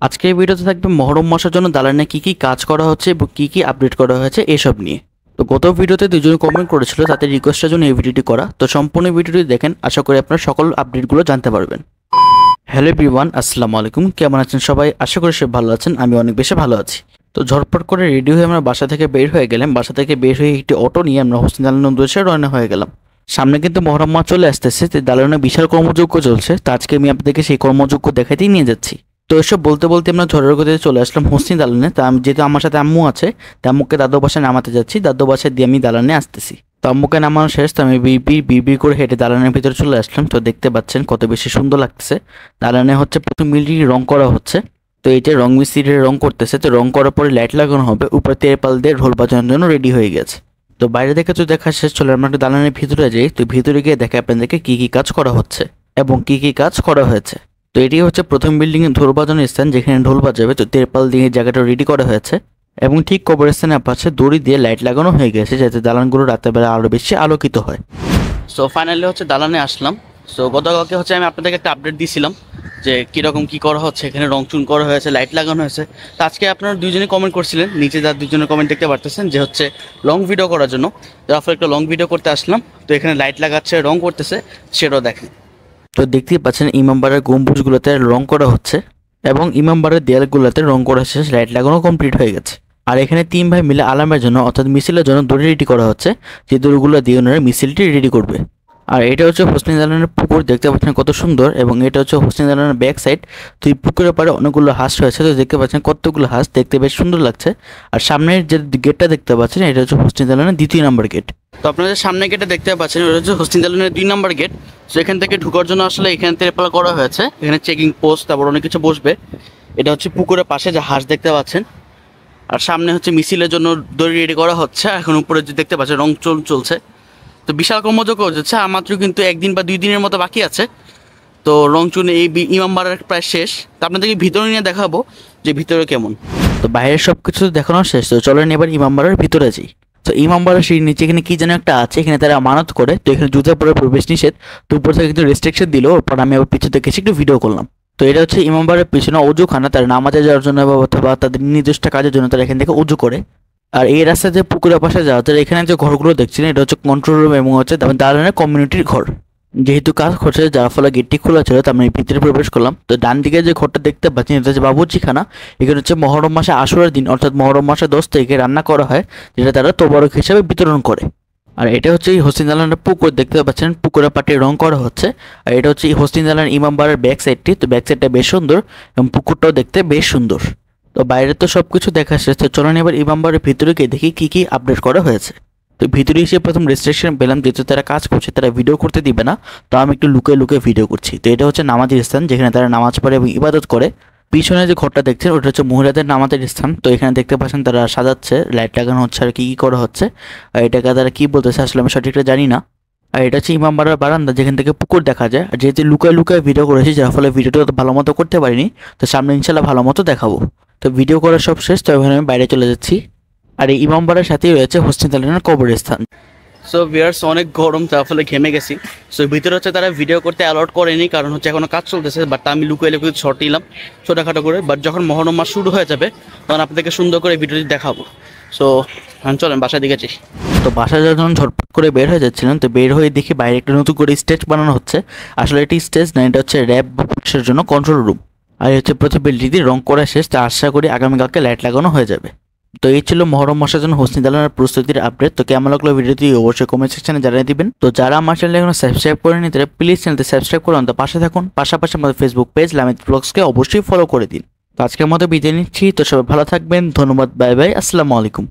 আজকের ভিডিওতে থাকবে মহরম মাসের জন্য দালানে কি কাজ করা হচ্ছে এবং কি আপডেট করা হয়েছে এসব নিয়ে। তো গত ভিডিওতে দুজন কমেন্ট করেছিল, তাদের রিকোয়েস্টের জন্য এই ভিডিওটি করা। তো সম্পূর্ণ ভিডিওটি দেখেন, আশা করি আপনারা সকল আপডেটগুলো জানতে পারবেন। হ্যালো এভরিওয়ান, আসসালামু আলাইকুম। কেমন আছেন সবাই? আশা করি সব ভালো আছেন। আমি অনেক বেশি ভালো আছি। তো ঝটপট করে রেডি হয়ে আমরা বাসা থেকে বের হয়ে গেলাম। বাসা থেকে বের হয়ে একটি অটো নিয়ে আমরা হোসেন দালানের উদ্দেশ্যে রওনা হয়ে গেলাম। সামনে কিন্তু মহরম মাস চলে আসতেছে, তো দালানে বিশাল কর্মযজ্ঞ চলছে। তো আজকে আমি আপনাদেরকে সেই কর্মযজ্ঞ দেখাতেই নিয়ে যাচ্ছি। তো এসব বলতে বলতে আমরা ঝড়ের গতিতে চলে আসলাম হোসনি দালানে। তা আমি যেহেতু আমার সাথে আম্মু আছে, তা আম্মুকে দাদু বাসায় নামাতে যাচ্ছি। দাদু বাসায় দিয়ে আমি দালানে আসতেছি। তো আম্মুকে নামানো শেষ, তো আমি বিড় করে হেঁটে দালানের ভিতরে চলে আসলাম। তো দেখতে পাচ্ছেন কত বেশি সুন্দর লাগতেছে। দালানে হচ্ছে প্রথম বিল্ডিং রং করা হচ্ছে। তো এইটা রং মিস্ত্রির রং করতেছে। তো রং করার পরে লাইট লাগানো হবে, উপরে তেরপাল দিয়ে ঢোল বাজানোর জন্য রেডি হয়ে গেছে। তো বাইরে দেখে তো দেখা শেষ, চলে আমরা একটু দালানের ভিতরে যাই। তো ভিতরে গিয়ে দেখে আপনাদেরকে কি কাজ করা হচ্ছে এবং কি কাজ করা হয়েছে। তো এটি হচ্ছে প্রথম বিল্ডিং এর ঢোল বাজানোর স্থান, যেখানে ঢোল বাজাবে। তো তেরপাল দিয়ে জায়গাটা রেডি করা হয়েছে এবং ঠিক কবরস্থানের পাশে দড়ি দিয়ে লাইট লাগানো হয়ে গেছে, যাতে দালানগুলো রাতের বেলা আরো বেশি আলোকিত হয়। সো ফাইনালি হচ্ছে দালানে আসলাম। সো গতকালকে হচ্ছে আমি আপনাদেরকে একটা আপডেট দিয়েছিলাম যে কীরকম কী করা হচ্ছে। এখানে রং চুন করা হয়েছে, লাইট লাগানো হয়েছে। তো আজকে আপনারা দুজনেই কমেন্ট করছিলেন, নিচে যার দুজনের কমেন্ট দেখতে পারতেছেন, যে হচ্ছে লং ভিডিও করার জন্য। যার ফলে একটা লং ভিডিও করতে আসলাম। তো এখানে লাইট লাগাচ্ছে, রং করতেছে, সেটাও দেখেন। তো দেখতেই পাচ্ছেন ইমামবাড়ার গম্বুজগুলোতে রং করা হচ্ছে এবং ইমামবাড়ার দেয়ালগুলোতে রং করা শেষ, লাইট লাগানো কমপ্লিট হয়ে গেছে। আর এখানে তিন ভাই মিলে আলামের জন্য অর্থাৎ মিছিলের জন্য দড়ি রেডি করা হচ্ছে, যে দড়িগুলো দিয়ে ওনারা মিছিলটি রেডি করবে। আর এটা হচ্ছে হোসনি দালানের পুকুর, দেখতে পাচ্ছেন কত সুন্দর। এবং এটা হচ্ছে হোসনি দালানের ব্যাক সাইড। তো এই পুকুরের পাড়ে অনেকগুলো হাঁস রয়েছে। তো দেখতে পাচ্ছেন কতগুলো হাঁস, দেখতে বেশ সুন্দর লাগছে। আর সামনের যে গেটটা দেখতে পাচ্ছেন, এটা হচ্ছে হোসনি দালানের 2 নম্বর গেট। তো আপনাদের সামনে গেটে দেখতে পাচ্ছেন, এটা হচ্ছে হোসনি দালানের 2 নম্বর গেট। তো এখান থেকে ঢোকার জন্য আসলে এখানে তেরপাল করা হয়েছে। এখানে চেকিং পোস্ট, তারপর অনেক কিছু বসবে। এটা হচ্ছে পুকুরের পাশে যে হাঁস দেখতে পাচ্ছেন। আর সামনে হচ্ছে মিছিলের জন্য দড়ি রেডি করা হচ্ছে। এখন উপরে যে দেখতে পাচ্ছেন রং চলছে। তো বিশাল কর্মযজ্ঞ হচ্ছে, আর মাত্র কিন্তু 1 দিন বা 2 দিনের মতো বাকি আছে। তো রং চুনে এই ইমামবাড়ার প্রায় শেষ। তো আপনাদেরকে ভিতরে নিয়ে দেখাবো যে ভিতরে কেমন। তো বাইরের সব কিছু দেখানো শেষ। তো চলেন এবার ইমামবাড়ার ভিতরে যাই। তো ইমামবাড়ার সেই নিচে এখানে কি যেন একটা আছে, এখানে তারা আমানত করে। তো এখানে জুতা পরে প্রবেশ নিষেধ। তো উপর থেকে কিন্তু রেস্ট্রিকশন দিল। ওরপর আমি আবার পিছু থেকে একটু ভিডিও করলাম। তো এটা হচ্ছে ইমামবাড়ার পিছনে অজুখানা, তারা নামাজে যাওয়ার জন্য অথবা তাদের নির্দিষ্ট কাজের জন্য তারা এখান থেকে অজু করে। আর এই রাস্তা যে পুকুরের পাশে যাওয়া, তাহলে এখানে যে ঘরগুলো দেখছেন, এটা হচ্ছে কন্ট্রোল রুম এবং হচ্ছে দালানের কমিউনিটির ঘর। যেহেতু কাজ করছে, যার ফলে গেটটি খোলা ছিল, তো আমি ভিতরে প্রবেশ করলাম। তো ডান দিকে যে ঘরটা দেখতে পাচ্ছেন, এটা হচ্ছে বাবুর্চিখানা। এখানে হচ্ছে মহরম মাসে আশুরার দিন অর্থাৎ মহরম মাসে 10 তারিখে রান্না করা হয়, যেটা তারা তোবারক হিসাবে বিতরণ করে। আর এটা হচ্ছে এই হোসনি দালানের পুকুর, দেখতে পাচ্ছেন পুকুরের পাটে রং করা হচ্ছে। আর এটা হচ্ছে এই হোসনি দালান ইমামবাড়ার ব্যাক সাইডটি। তো ব্যাক সাইডটা বেশ সুন্দর এবং পুকুরটাও দেখতে বেশ সুন্দর। তো বাইরে তো সব কিছু দেখা শেষ। তো চলুন এবার ইমামবাড়ার ভিতরে গিয়ে দেখি কি আপডেট করা হয়েছে। তো ভিতরে এসে প্রথম রেস্ট্রিকশন পেলাম, যেহেতু তারা কাজ করছে, তারা ভিডিও করতে দিবে না। তো আমি একটু লুকিয়ে ভিডিও করছি। তো এটা হচ্ছে নামাজের স্থান, যেখানে তারা নামাজ পড়ে এবং ইবাদত করে। পিছনে যে ঘরটা দেখছেন, ওটা হচ্ছে মহিলাদের নামাজের স্থান। তো এখানে দেখতে পাচ্ছেন তারা সাজাচ্ছে, লাইট লাগানো হচ্ছে আর কি করা হচ্ছে। আর এটাকে তারা কি বলতেছে আসলে আমি সঠিকটা জানি না। আর এটা হচ্ছে ইমামবাড়ার বারান্দা, যেখান থেকে পুকুর দেখা যায়। আর যেহেতু লুকায় ভিডিও করেছি, যার ফলে ভিডিওটা ভালো মতো করতে পারিনি। তো সামনে ইনশাল্লাহ ভালো মতো দেখাবো। তো ভিডিও করা সব শেষ। তো এখানে আমি বাইরে চলে যাচ্ছি। আর এই ইমামবাড়ার সাথেই রয়েছে হোসনি দালানের কবরস্থান। সো ভিউয়ার্স, অনেক গরম, তার ফলে ঘেমে গেছি। সো ভিতরে হচ্ছে তারা ভিডিও করতে অ্যালাউড করেনি, কারণ হচ্ছে এখনো কাজ চলতেছে। বাট আমি লুকিয়ে শর্ট নিলাম ছোটোখাটো করে। বাট যখন মহরম মাস শুরু হয়ে যাবে, তখন আপনাদেরকে সুন্দর করে ভিডিওটি দেখাবো। সো চলেন বাসার দিকে যাই। তো বাসা যখন ঝটপট করে বের হয়ে যাচ্ছিলেন, তো বের হয়ে দেখি বাইরে একটা নতুন করে স্টেজ বানানো হচ্ছে। আসলে এটি স্টেজ না, এটা হচ্ছে র্যাব বা পুলিশের জন্য কন্ট্রোল রুম। আর হচ্ছে প্রতি বিল্ডিংটি রং করা শেষ। তা আশা করি আগামীকালকে লাইট লাগানো হয়ে যাবে। তো এই ছিল মহরম মাসের জন্য হোসনি দালানের প্রস্তুতির আপডেট। তো কেমন লাগলো ভিডিওটি অবশ্যই কমেন্ট সেকশনে জানিয়ে দিবেন। তো যারা আমার চ্যানেলে এখনো সাবস্ক্রাইব করেনি, তারা প্লিজ চ্যানেলটি সাবস্ক্রাইব করুন, তো পাশে থাকুন। পাশাপাশি আমাদের ফেসবুক পেজ লামিত ব্লগসকে অবশ্যই ফলো করে দিন। তো আজকের মতো বিদায় নিচ্ছি। তো সবাই ভালো থাকবেন, ধন্যবাদ, বাই বাই, আসসালামু আলাইকুম।